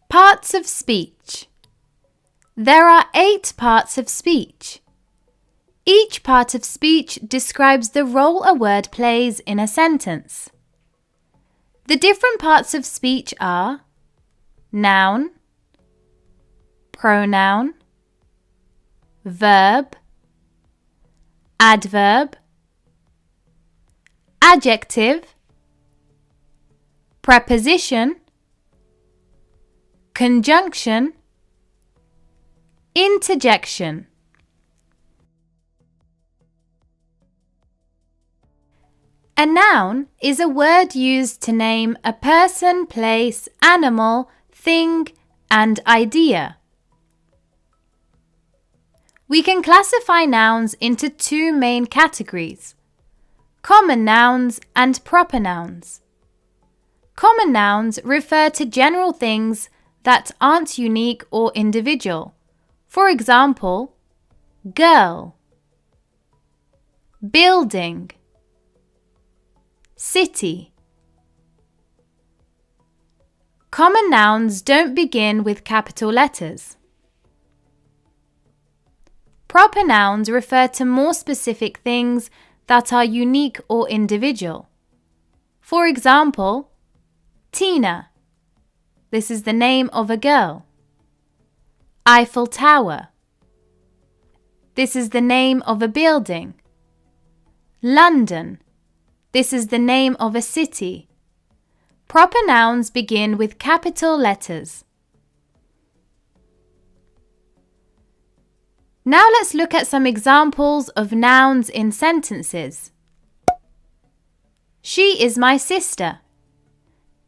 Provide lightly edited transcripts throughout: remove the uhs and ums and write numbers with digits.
Parts of speech. There are 8 parts of speech. Each part of speech describes the role a word plays in a sentence. The different parts of speech are noun, pronoun, verb, adverb, adjective, preposition, conjunction, interjection. A noun is a word used to name a person, place, animal, thing, and idea. We can classify nouns into 2 main categories: common nouns and proper nouns. Common nouns refer to general things that aren't unique or individual. For example, girl, building, city. Common nouns don't begin with capital letters. Proper nouns refer to more specific things that are unique or individual. For example, Tina. This is the name of a girl. Eiffel Tower. This is the name of a building. London. This is the name of a city. Proper nouns begin with capital letters. Now let's look at some examples of nouns in sentences. She is my sister.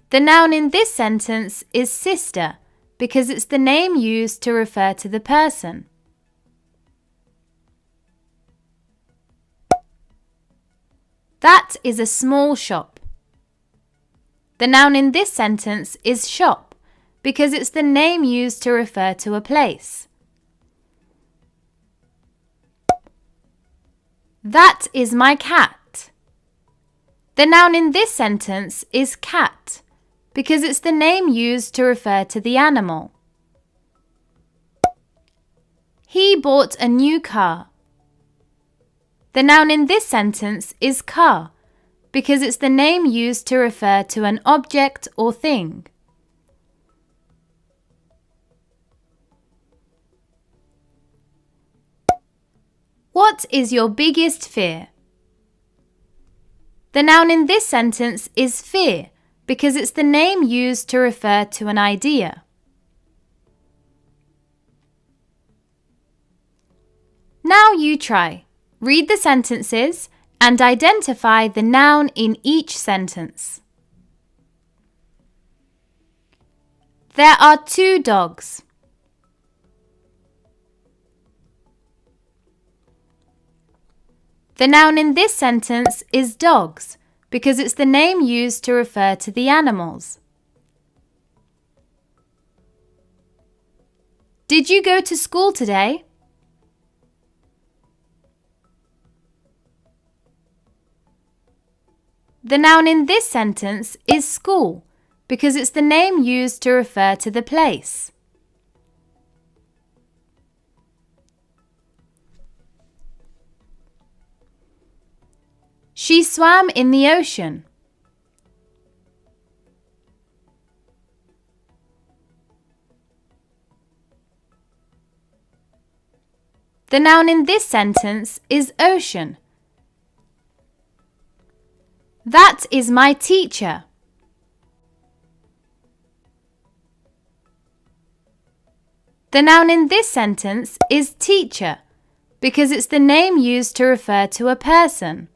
The noun in this sentence is sister because it's the name used to refer to the person. That is a small shop. The noun in this sentence is shop because it's the name used to refer to a place. That is my cat. The noun in this sentence is cat because it's the name used to refer to the animal. He bought a new car. The noun in this sentence is car because it's the name used to refer to an object or thing. What is your biggest fear? The noun in this sentence is fear because it's the name used to refer to an idea. Now you try. Read the sentences and identify the noun in each sentence. There are 2 dogs. The noun in this sentence is dogs because it's the name used to refer to the animals. Did you go to school today? The noun in this sentence is school because it's the name used to refer to the place. She swam in the ocean. The noun in this sentence is ocean. That is my teacher. The noun in this sentence is teacher because it's the name used to refer to a person.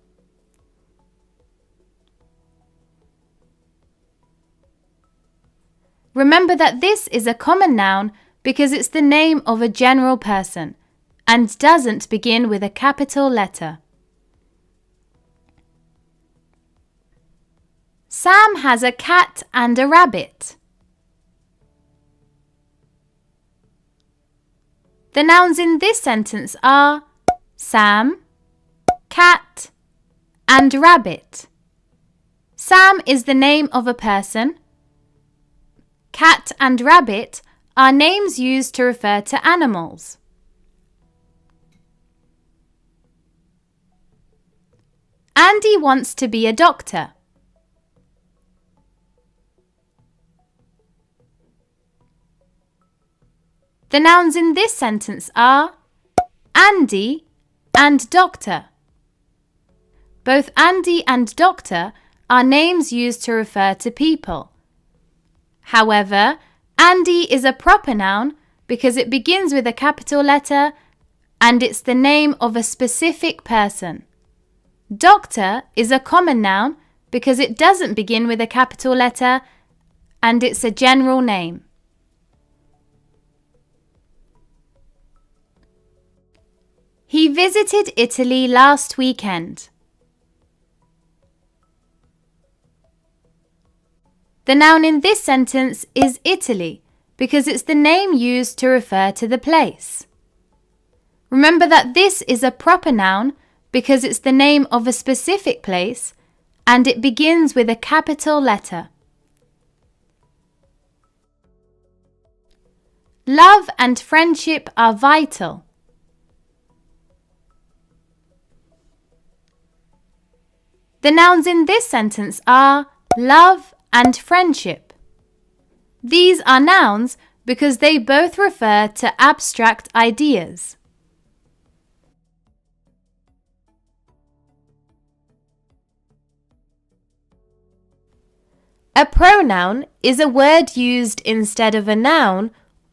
Remember that this is a common noun because it's the name of a general person and doesn't begin with a capital letter. Sam has a cat and a rabbit. The nouns in this sentence are Sam, cat, and rabbit. Sam is the name of a person. cat and rabbit are names used to refer to animals. Andy wants to be a doctor. The nouns in this sentence are Andy and doctor. Both Andy and doctor are names used to refer to people. However, Andy is a proper noun because it begins with a capital letter and it's the name of a specific person. Doctor is a common noun because it doesn't begin with a capital letter and it's a general name. He visited Italy last weekend. The noun in this sentence is Italy because it's the name used to refer to the place. Remember that this is a proper noun because it's the name of a specific place and it begins with a capital letter. Love and friendship are vital. The nouns in this sentence are love and friendship. These are nouns because they both refer to abstract ideas. A pronoun is a word used instead of a noun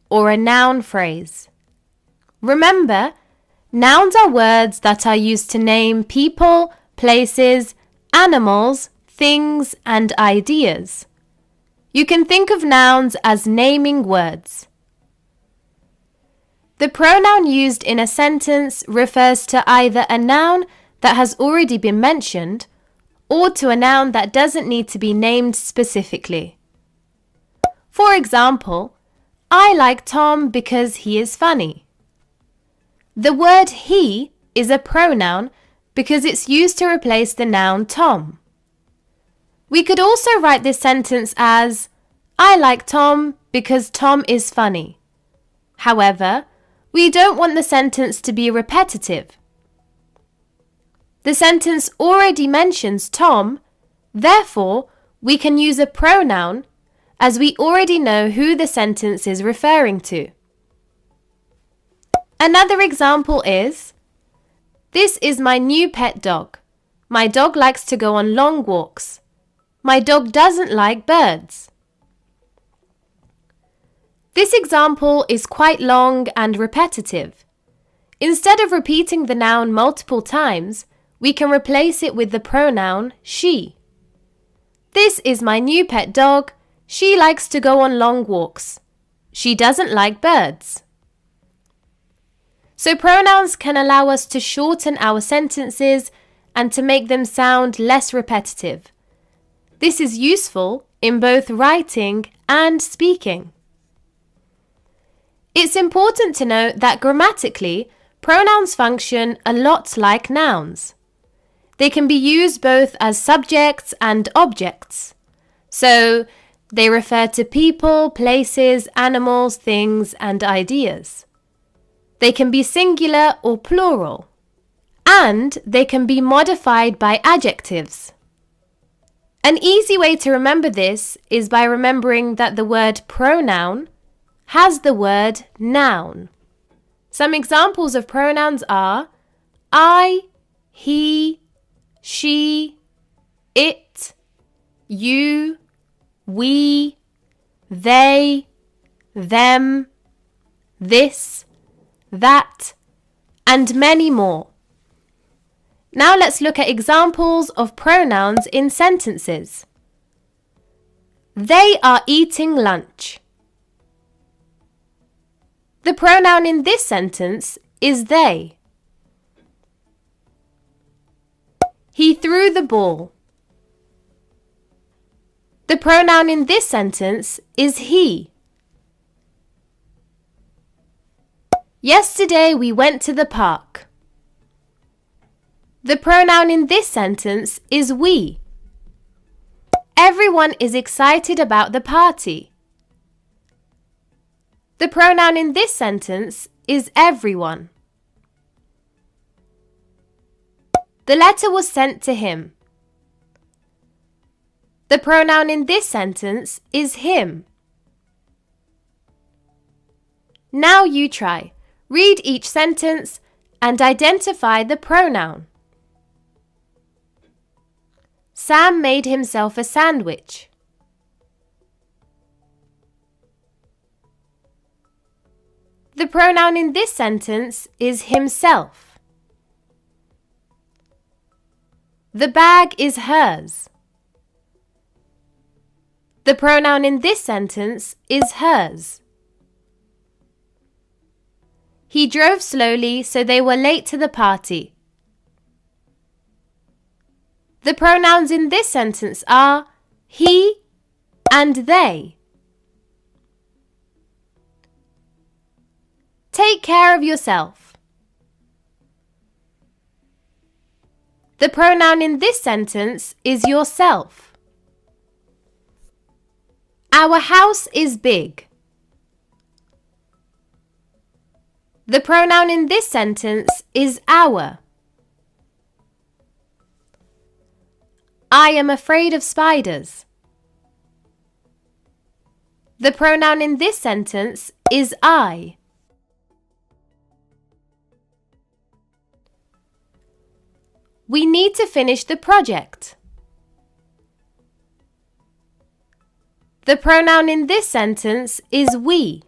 or a noun phrase. Remember, nouns are words that are used to name people, places, animals, things, and ideas. You can think of nouns as naming words. The pronoun used in a sentence refers to either a noun that has already been mentioned or to a noun that doesn't need to be named specifically. For example, I like Tom because he is funny. The word he is a pronoun because it's used to replace the noun Tom. We could also write this sentence as I like Tom because Tom is funny. However, we don't want the sentence to be repetitive. The sentence already mentions Tom, therefore we can use a pronoun as we already know who the sentence is referring to. Another example is, this is my new pet dog. My dog likes to go on long walks. My dog doesn't like birds. This example is quite long and repetitive. Instead of repeating the noun multiple times, we can replace it with the pronoun she. This is my new pet dog. She likes to go on long walks. She doesn't like birds. So pronouns can allow us to shorten our sentences and to make them sound less repetitive. This is useful in both writing and speaking. It's important to note that grammatically, pronouns function a lot like nouns. They can be used both as subjects and objects. So, they refer to people, places, animals, things, and ideas. They can be singular or plural. And they can be modified by adjectives. An easy way to remember this is by remembering that the word pronoun has the word noun. Some examples of pronouns are I, he, she, it, you, we, they, them, this, that, and many more. Now let's look at examples of pronouns in sentences. They are eating lunch. The pronoun in this sentence is they. He threw the ball. The pronoun in this sentence is he. Yesterday we went to the park. The pronoun in this sentence is we. Everyone is excited about the party. The pronoun in this sentence is everyone. The letter was sent to him. The pronoun in this sentence is him. Now you try. Read each sentence and identify the pronoun. Sam made himself a sandwich. The pronoun in this sentence is himself. The bag is hers. The pronoun in this sentence is hers. He drove slowly, so they were late to the party. The pronouns in this sentence are he and they. Take care of yourself. The pronoun in this sentence is yourself. Our house is big. The pronoun in this sentence is our. I am afraid of spiders. The pronoun in this sentence is I. We need to finish the project. The pronoun in this sentence is we.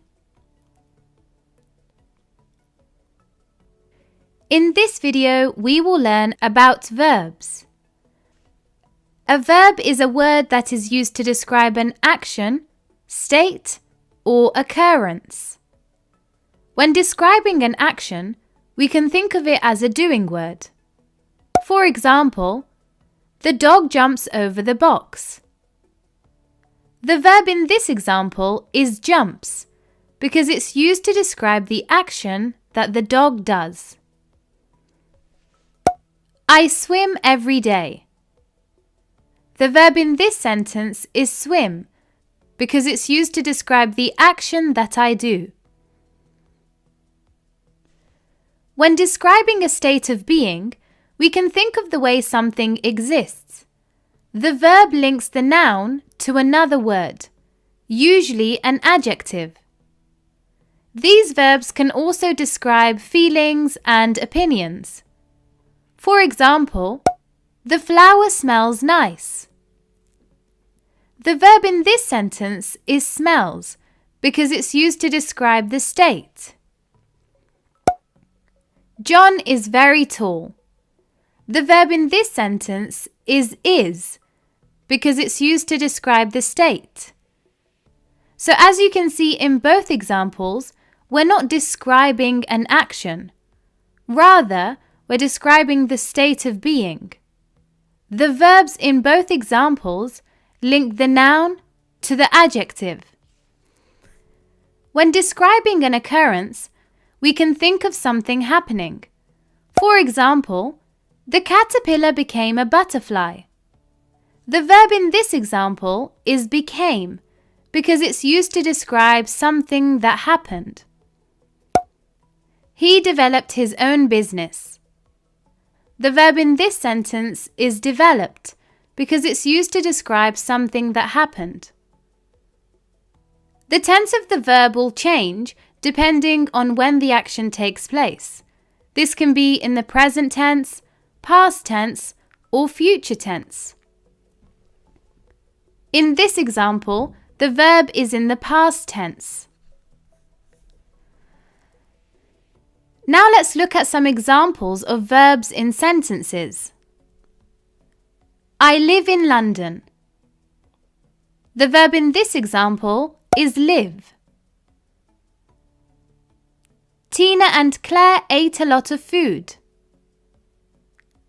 In this video, we will learn about verbs. A verb is a word that is used to describe an action, state, or occurrence. When describing an action, we can think of it as a doing word. For example, the dog jumps over the box. The verb in this example is jumps because it's used to describe the action that the dog does. I swim every day. The verb in this sentence is swim because it's used to describe the action that I do. When describing a state of being, we can think of the way something exists. The verb links the noun to another word, usually an adjective. These verbs can also describe feelings and opinions. For example, the flower smells nice. The verb in this sentence is smells because it's used to describe the state. John is very tall. The verb in this sentence is because it's used to describe the state. So as you can see in both examples, we're not describing an action. Rather, we're describing the state of being. The verbs in both examples link the noun to the adjective. When describing an occurrence, we can think of something happening. For example, the caterpillar became a butterfly. The verb in this example is became because it's used to describe something that happened. He developed his own business. The verb in this sentence is developed because it's used to describe something that happened. The tense of the verb will change depending on when the action takes place. This can be in the present tense, past tense, or future tense. In this example, the verb is in the past tense. Now let's look at some examples of verbs in sentences. I live in London. The verb in this example is live. Tina and Claire ate a lot of food.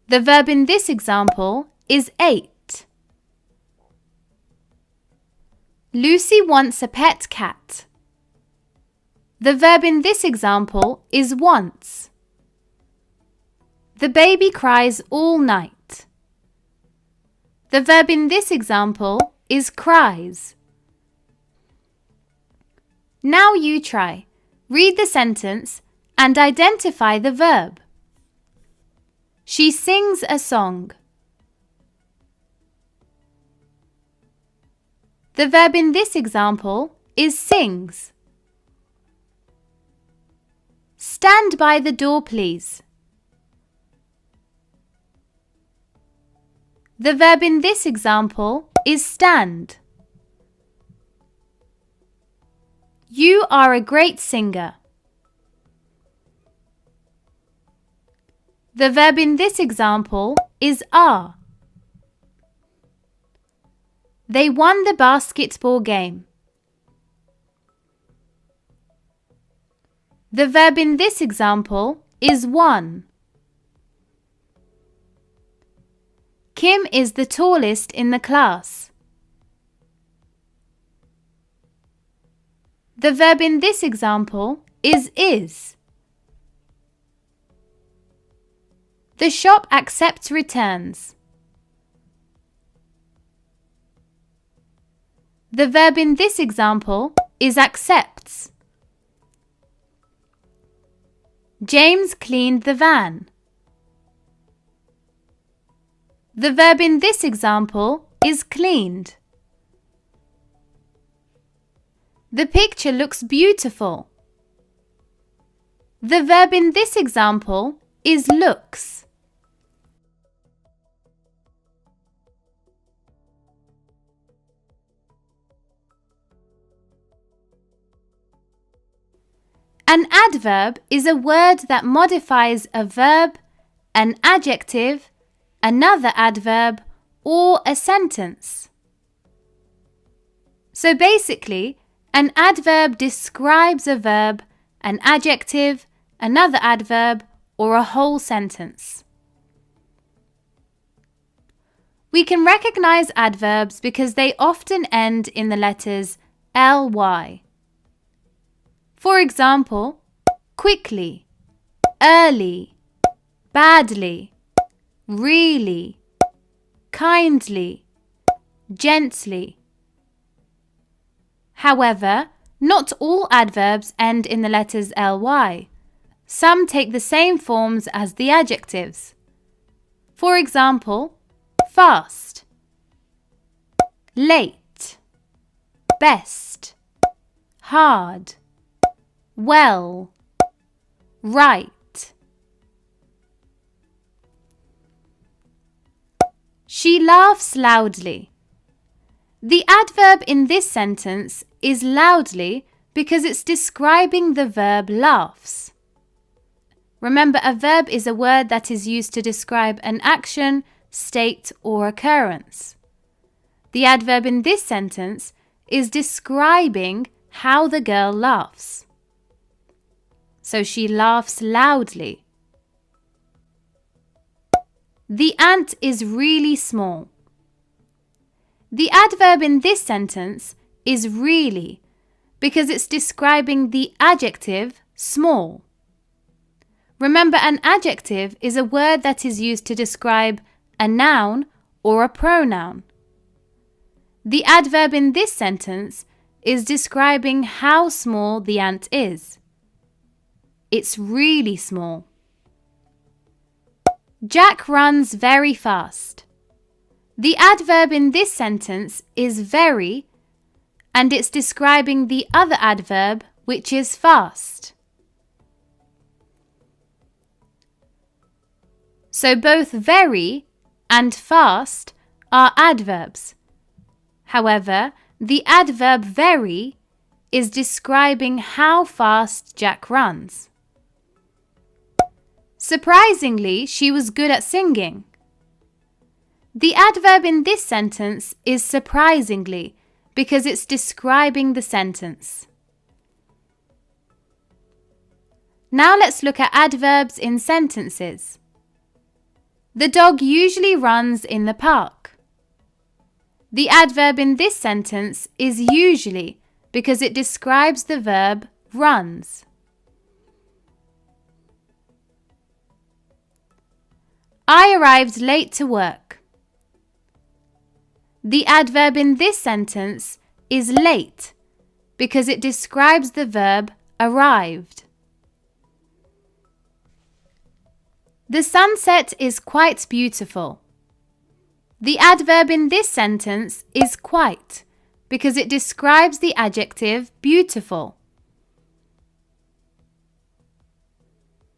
The verb in this example is ate. Lucy wants a pet cat. The verb in this example is wants. The baby cries all night. The verb in this example is cries. Now you try. Read the sentence and identify the verb. She sings a song. The verb in this example is sings. Stand by the door, please. The verb in this example is stand. You are a great singer. The verb in this example is are. They won the basketball game. The verb in this example is won. Kim is the tallest in the class. The verb in this example is. The shop accepts returns. The verb in this example is accepts. James cleaned the van. The verb in this example is cleaned. The picture looks beautiful. The verb in this example is looks. An adverb is a word that modifies a verb, an adjective, another adverb, or a sentence. So basically, an adverb describes a verb, an adjective, another adverb, or a whole sentence. We can recognize adverbs because they often end in the letters ly. For example, quickly, early, badly, really, kindly, gently. However, not all adverbs end in the letters ly. Some take the same forms as the adjectives. For example, fast, late, best, hard, well, right. She laughs loudly. The adverb in this sentence is loudly because it's describing the verb laughs. Remember, a verb is a word that is used to describe an action, state, or occurrence. The adverb in this sentence is describing how the girl laughs. So she laughs loudly. The ant is really small. The adverb in this sentence is really because it's describing the adjective small. Remember, an adjective is a word that is used to describe a noun or a pronoun. The adverb in this sentence is describing how small the ant is. It's really small. Jack runs very fast. The adverb in this sentence is very, and it's describing the other adverb, which is fast. So both very and fast are adverbs. However, the adverb very is describing how fast Jack runs. Surprisingly, she was good at singing. The adverb in this sentence is surprisingly because it's describing the sentence. Now let's look at adverbs in sentences. The dog usually runs in the park. The adverb in this sentence is usually because it describes the verb runs. I arrived late to work. The adverb in this sentence is late because it describes the verb arrived. The sunset is quite beautiful. The adverb in this sentence is quite because it describes the adjective beautiful.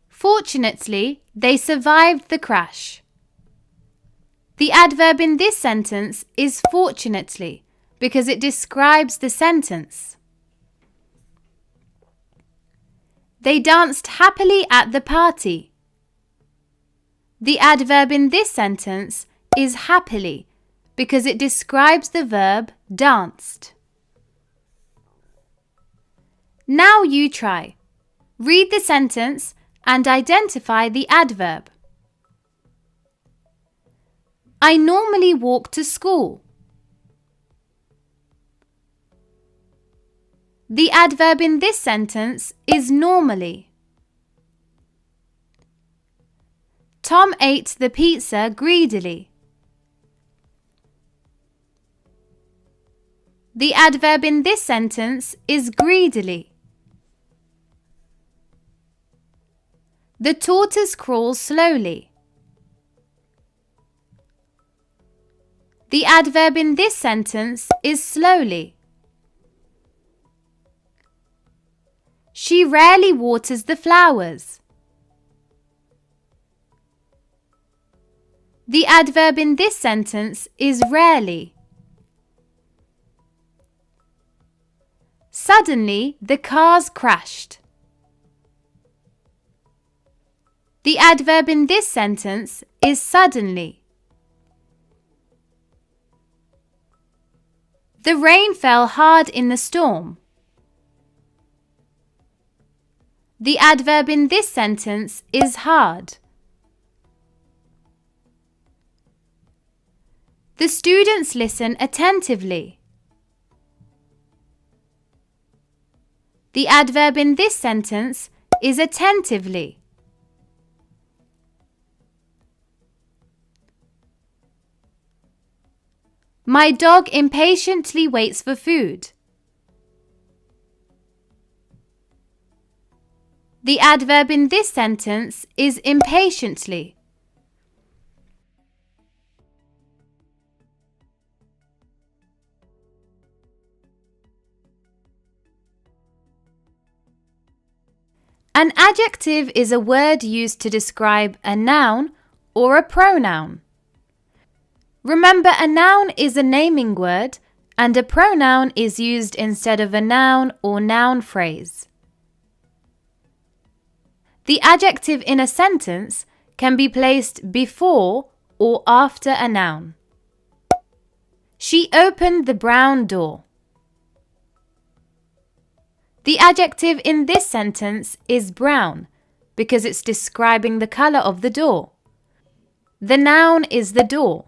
Fortunately, they survived the crash. The adverb in this sentence is fortunately because it describes the sentence. They danced happily at the party. The adverb in this sentence is happily because it describes the verb danced. Now you try. Read the sentence and identify the adverb. I normally walk to school. The adverb in this sentence is normally. Tom ate the pizza greedily. The adverb in this sentence is greedily. The tortoise crawls slowly. The adverb in this sentence is slowly. She rarely waters the flowers. The adverb in this sentence is rarely. Suddenly, the cars crashed. The adverb in this sentence is suddenly. The rain fell hard in the storm. The adverb in this sentence is hard. The students listen attentively. The adverb in this sentence is attentively. My dog impatiently waits for food. The adverb in this sentence is impatiently. An adjective is a word used to describe a noun or a pronoun. Remember, a noun is a naming word and a pronoun is used instead of a noun or noun phrase. The adjective in a sentence can be placed before or after a noun. She opened the brown door. The adjective in this sentence is brown because it's describing the color of the door. The noun is the door.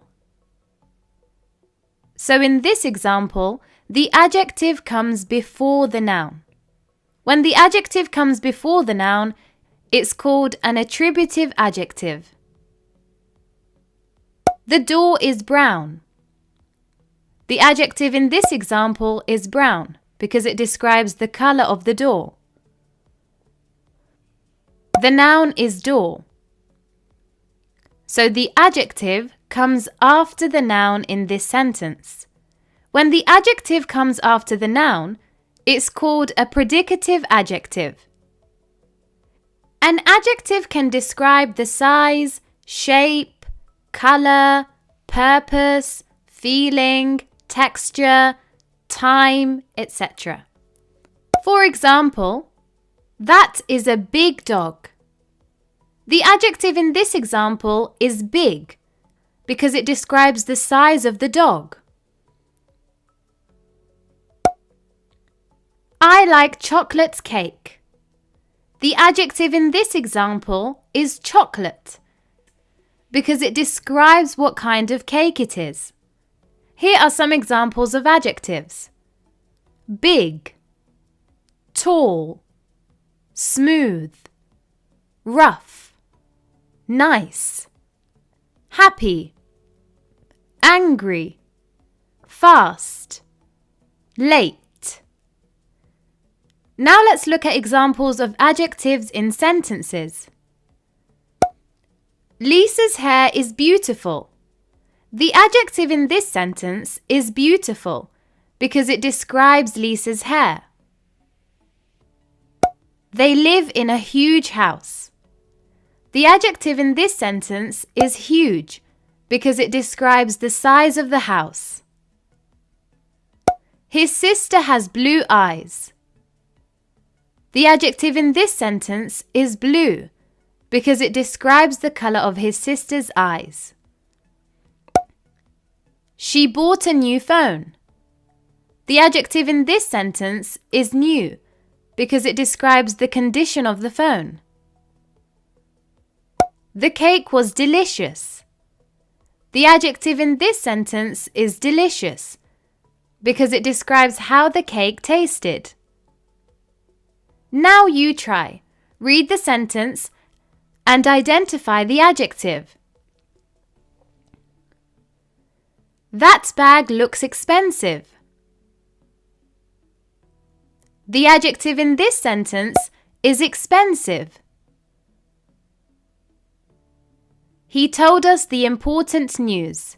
So in this example, the adjective comes before the noun. When the adjective comes before the noun, it's called an attributive adjective. The door is brown. The adjective in this example is brown because it describes the color of the door. The noun is door. So the adjective comes after the noun in this sentence. When the adjective comes after the noun, it's called a predicative adjective. An adjective can describe the size, shape, color, purpose, feeling, texture, time, etc. For example, that is a big dog. The adjective in this example is big because it describes the size of the dog. I like chocolate cake. The adjective in this example is chocolate because it describes what kind of cake it is. Here are some examples of adjectives: big, tall, smooth, rough, nice, happy, angry, fast, late. Now let's look at examples of adjectives in sentences. Lisa's hair is beautiful. The adjective in this sentence is beautiful because it describes Lisa's hair. They live in a huge house. The adjective in this sentence is huge because it describes the size of the house. His sister has blue eyes. The adjective in this sentence is blue because it describes the color of his sister's eyes. She bought a new phone. The adjective in this sentence is new because it describes the condition of the phone. The cake was delicious. The adjective in this sentence is delicious because it describes how the cake tasted. Now you try. Read the sentence and identify the adjective. That bag looks expensive. The adjective in this sentence is expensive. He told us the important news.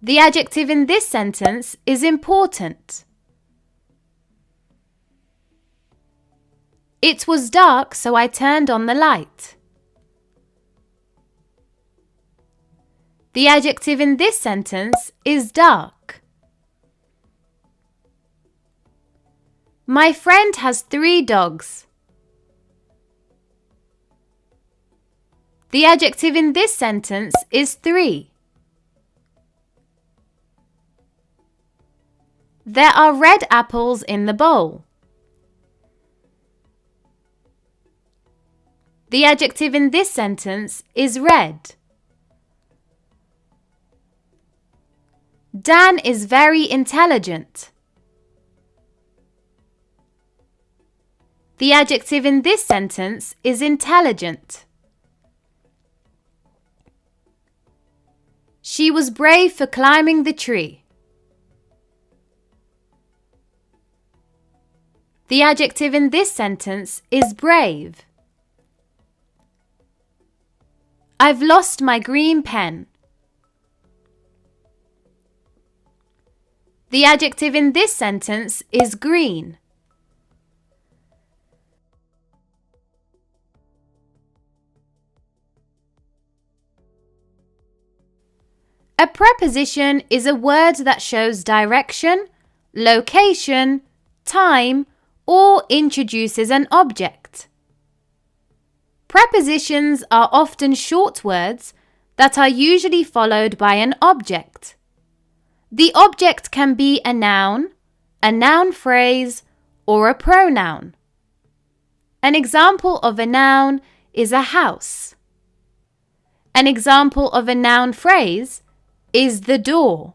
The adjective in this sentence is important. It was dark, so I turned on the light. The adjective in this sentence is dark. My friend has 3 dogs. The adjective in this sentence is 3. There are red apples in the bowl. The adjective in this sentence is red. Dan is very intelligent. The adjective in this sentence is intelligent. She was brave for climbing the tree. The adjective in this sentence is brave. I've lost my green pen. The adjective in this sentence is green. A preposition is a word that shows direction, location, time, or introduces an object. Prepositions are often short words that are usually followed by an object. The object can be a noun phrase, or a pronoun. An example of a noun is a house. An example of a noun phrase is the door.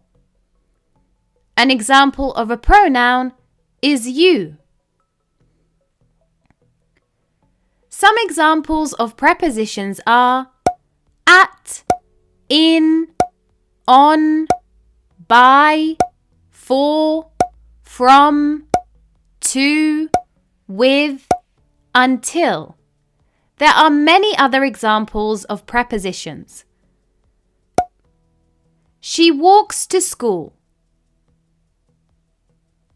An example of a pronoun is you. Some examples of prepositions are at, in, on, by, for, from, to, with, until. There are many other examples of prepositions. She walks to school.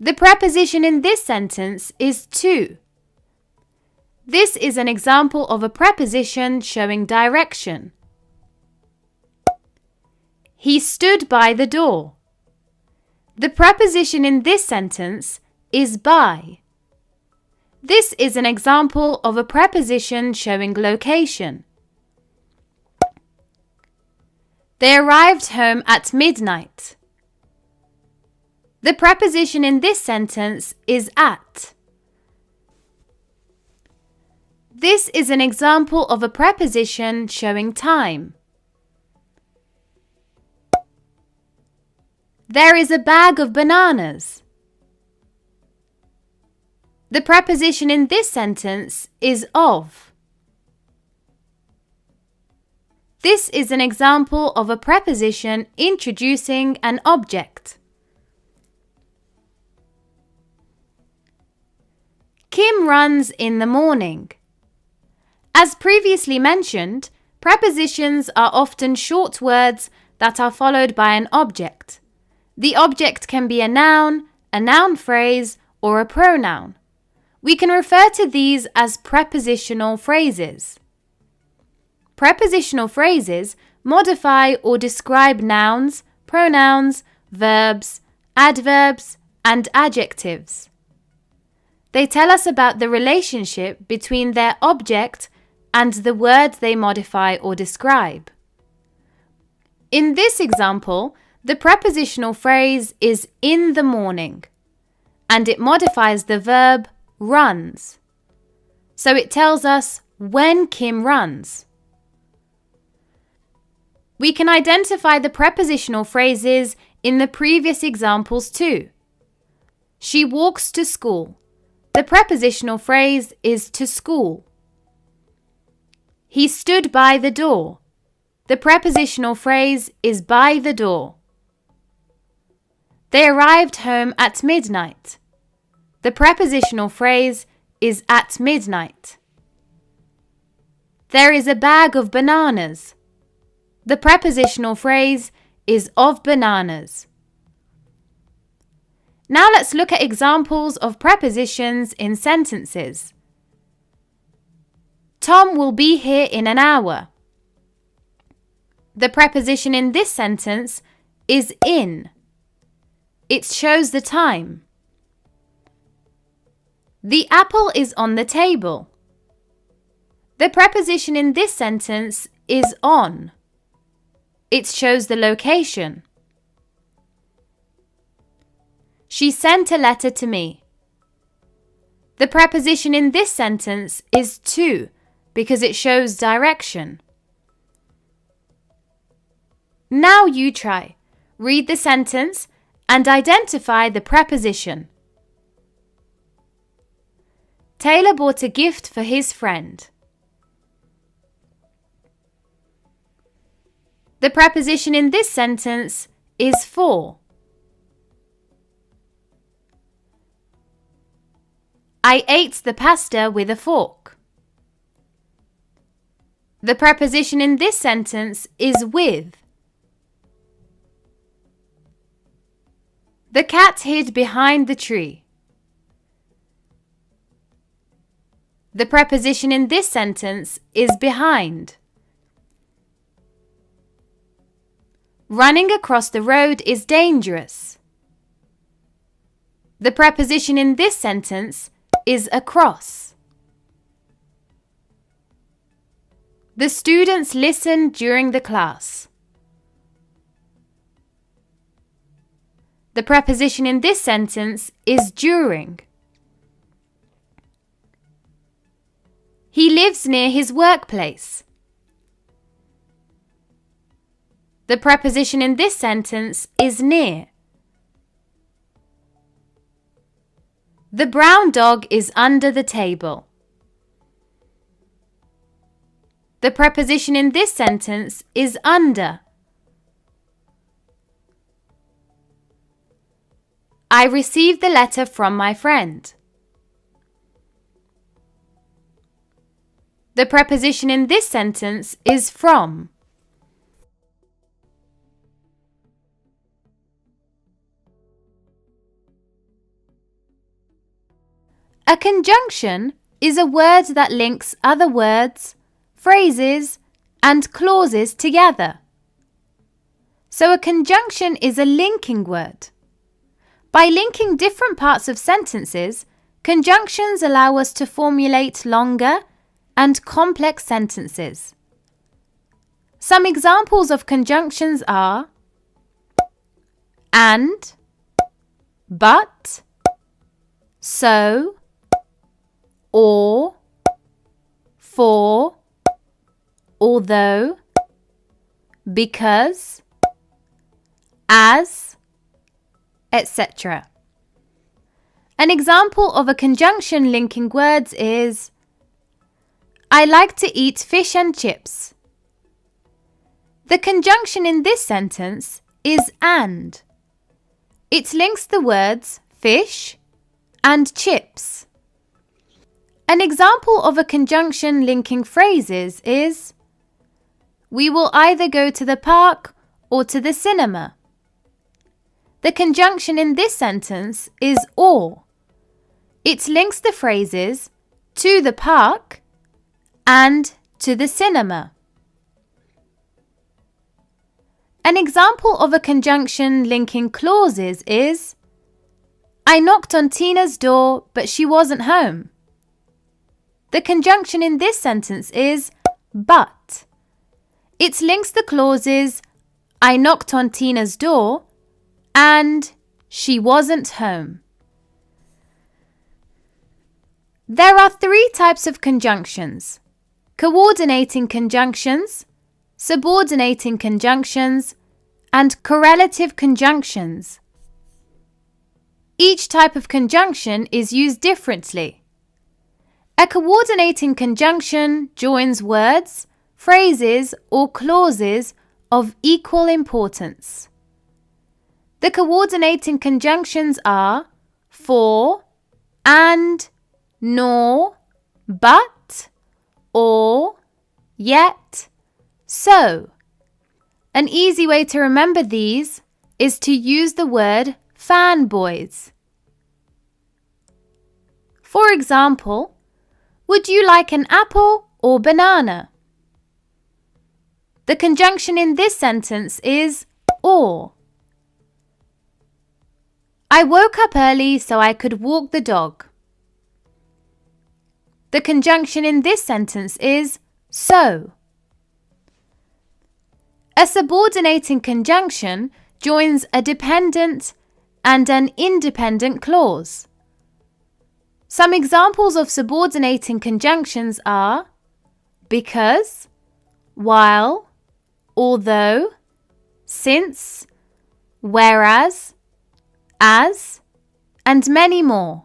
The preposition in this sentence is to. This is an example of a preposition showing direction. He stood by the door. The preposition in this sentence is by. This is an example of a preposition showing location. They arrived home at midnight. The preposition in this sentence is at. This is an example of a preposition showing time. There is a bag of bananas. The preposition in this sentence is of. This is an example of a preposition introducing an object. Kim runs in the morning. As previously mentioned, prepositions are often short words that are followed by an object. The object can be a noun phrase, or a pronoun. We can refer to these as prepositional phrases. Prepositional phrases modify or describe nouns, pronouns, verbs, adverbs, and adjectives. They tell us about the relationship between their object and the word they modify or describe. In this example, the prepositional phrase is in the morning, and it modifies the verb runs. So it tells us when Kim runs. We can identify the prepositional phrases in the previous examples too. She walks to school. The prepositional phrase is to school. He stood by the door. The prepositional phrase is by the door. They arrived home at midnight. The prepositional phrase is at midnight. There is a bag of bananas. The prepositional phrase is of bananas. Now let's look at examples of prepositions in sentences. Tom will be here in an hour. The preposition in this sentence is in. It shows the time. The apple is on the table. The preposition in this sentence is on. It shows the location. She sent a letter to me. The preposition in this sentence is to because it shows direction. Now you try. Read the sentence and identify the preposition. Taylor bought a gift for his friend. The preposition in this sentence is for. I ate the pasta with a fork. The preposition in this sentence is with. The cat hid behind the tree. The preposition in this sentence is behind. Running across the road is dangerous. The preposition in this sentence is across. The students listened during the class. The preposition in this sentence is during. He lives near his workplace. The preposition in this sentence is near. The brown dog is under the table. The preposition in this sentence is under. I received the letter from my friend. The preposition in this sentence is from. A conjunction is a word that links other words, phrases, and clauses together. So a conjunction is a linking word. By linking different parts of sentences, conjunctions allow us to formulate longer and complex sentences. Some examples of conjunctions are and, but, so, or, for, although, because, as, etc. An example of a conjunction linking words is I like to eat fish and chips. The conjunction in this sentence is and. It links the words fish and chips. An example of a conjunction linking phrases is we will either go to the park or to the cinema. The conjunction in this sentence is or. It links the phrases to the park and to the cinema. An example of a conjunction linking clauses is I knocked on Tina's door, but she wasn't home. The conjunction in this sentence is but. It links the clauses I knocked on Tina's door and she wasn't home. There are 3 types of conjunctions: coordinating conjunctions, subordinating conjunctions, and correlative conjunctions. Each type of conjunction is used differently. A coordinating conjunction joins words, phrases, or clauses of equal importance. The coordinating conjunctions are for, and, nor, but, or, yet, so. An easy way to remember these is to use the word fanboys. For example, would you like an apple or banana? The conjunction in this sentence is or. I woke up early so I could walk the dog. The conjunction in this sentence is so. A subordinating conjunction joins a dependent and an independent clause. Some examples of subordinating conjunctions are because, while, although, since, whereas, as, and many more.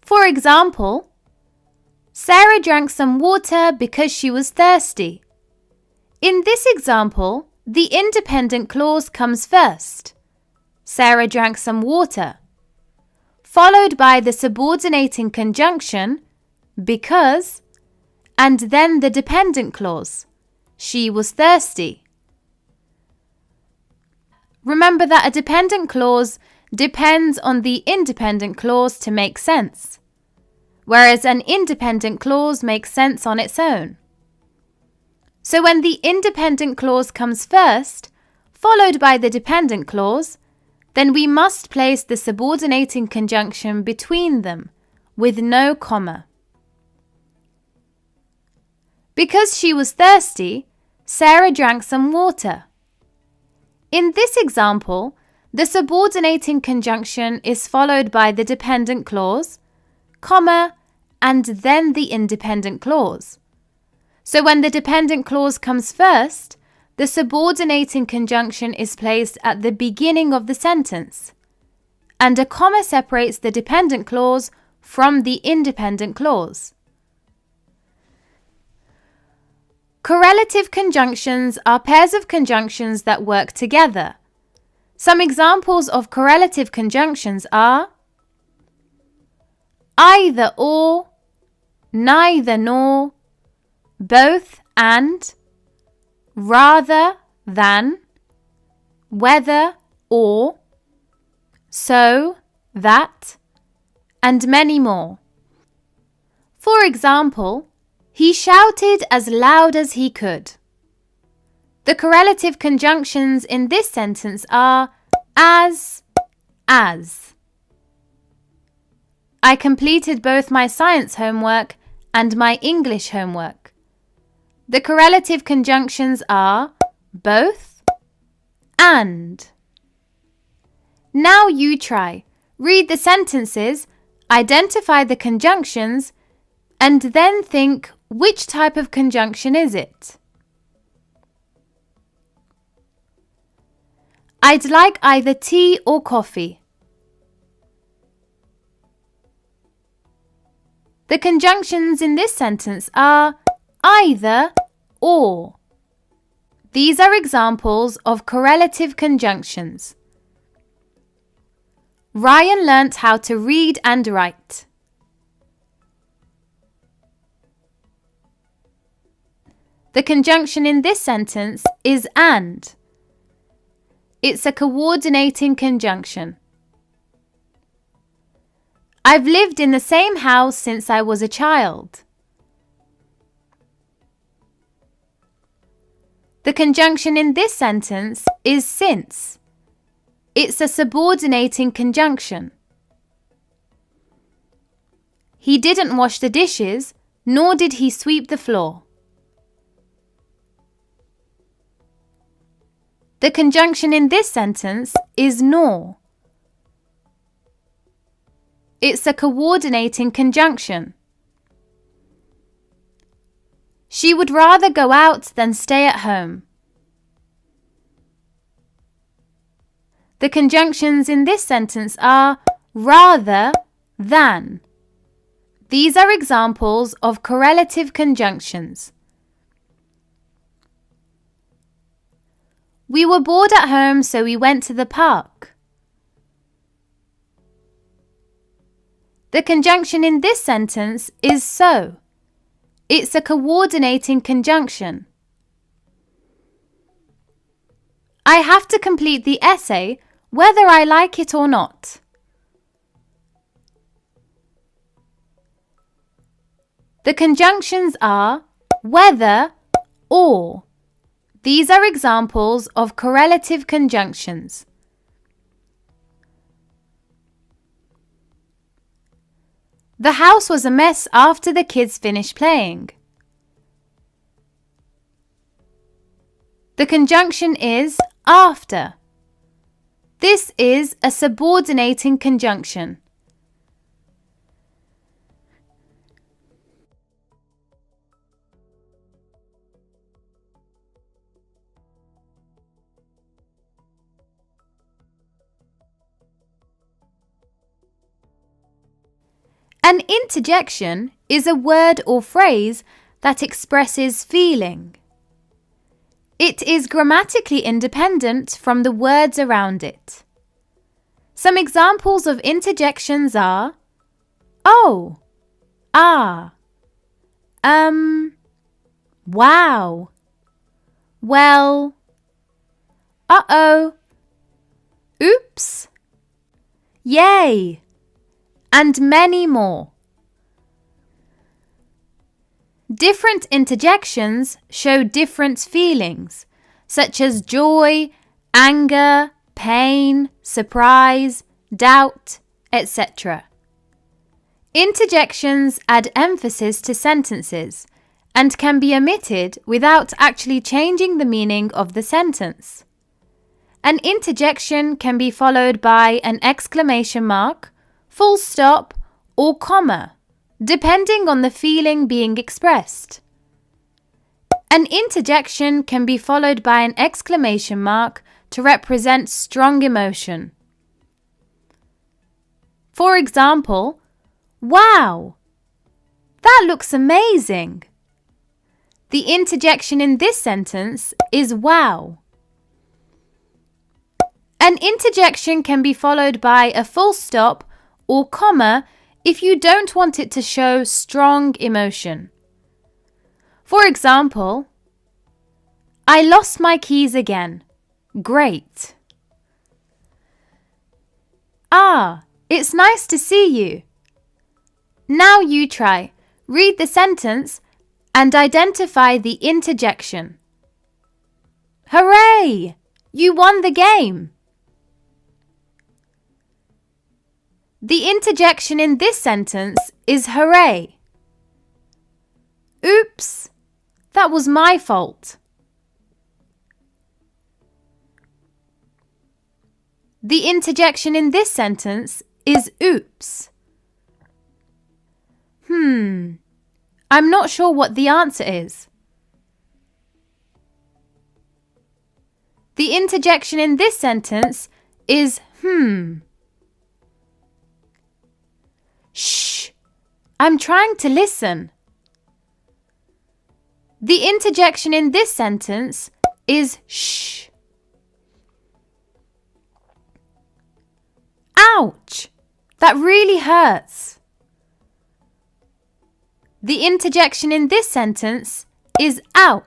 For example, Sarah drank some water because she was thirsty. In this example, the independent clause comes first. Sarah drank some water, followed by the subordinating conjunction because, and then the dependent clause, she was thirsty. Remember that a dependent clause depends on the independent clause to make sense, whereas an independent clause makes sense on its own. So when the independent clause comes first, followed by the dependent clause, then we must place the subordinating conjunction between them, with no comma. Because she was thirsty, Sarah drank some water. In this example, the subordinating conjunction is followed by the dependent clause, comma, and then the independent clause. So when the dependent clause comes first, the subordinating conjunction is placed at the beginning of the sentence, and a comma separates the dependent clause from the independent clause. Correlative conjunctions are pairs of conjunctions that work together. Some examples of correlative conjunctions are either or, neither nor, both and, rather than, whether or, so, that, and many more. For example, he shouted as loud as he could. The correlative conjunctions in this sentence are as. I completed both my science homework and my English homework. The correlative conjunctions are both and. Now you try. Read the sentences, identify the conjunctions, and then think, which type of conjunction is it? I'd like either tea or coffee. The conjunctions in this sentence are either or. These are examples of correlative conjunctions. Ryan learnt how to read and write. The conjunction in this sentence is and. It's a coordinating conjunction. I've lived in the same house since I was a child. The conjunction in this sentence is since. It's a subordinating conjunction. He didn't wash the dishes, nor did he sweep the floor. The conjunction in this sentence is nor. It's a coordinating conjunction. She would rather go out than stay at home. The conjunctions in this sentence are rather than. These are examples of correlative conjunctions. We were bored at home, so we went to the park. The conjunction in this sentence is so. It's a coordinating conjunction. I have to complete the essay whether I like it or not. The conjunctions are whether or. These are examples of correlative conjunctions. The house was a mess after the kids finished playing. The conjunction is after. This is a subordinating conjunction. An interjection is a word or phrase that expresses feeling. It is grammatically independent from the words around it. Some examples of interjections are oh, ah, wow, well, uh-oh, oops, yay, and many more. Different interjections show different feelings, such as joy, anger, pain, surprise, doubt, etc. Interjections add emphasis to sentences and can be omitted without actually changing the meaning of the sentence. An interjection can be followed by an exclamation mark, full stop, or comma, depending on the feeling being expressed. An interjection can be followed by an exclamation mark to represent strong emotion. For example, wow, that looks amazing. The interjection in this sentence is wow. An interjection can be followed by a full stop or comma if you don't want it to show strong emotion. For example, I lost my keys again. Great. Ah, it's nice to see you. Now you try. Read the sentence and identify the interjection. Hooray! You won the game. The interjection in this sentence is hooray. Oops, that was my fault. The interjection in this sentence is oops. I'm not sure what the answer is. The interjection in this sentence is Shh, I'm trying to listen. The interjection in this sentence is shh. Ouch, that really hurts. The interjection in this sentence is ouch.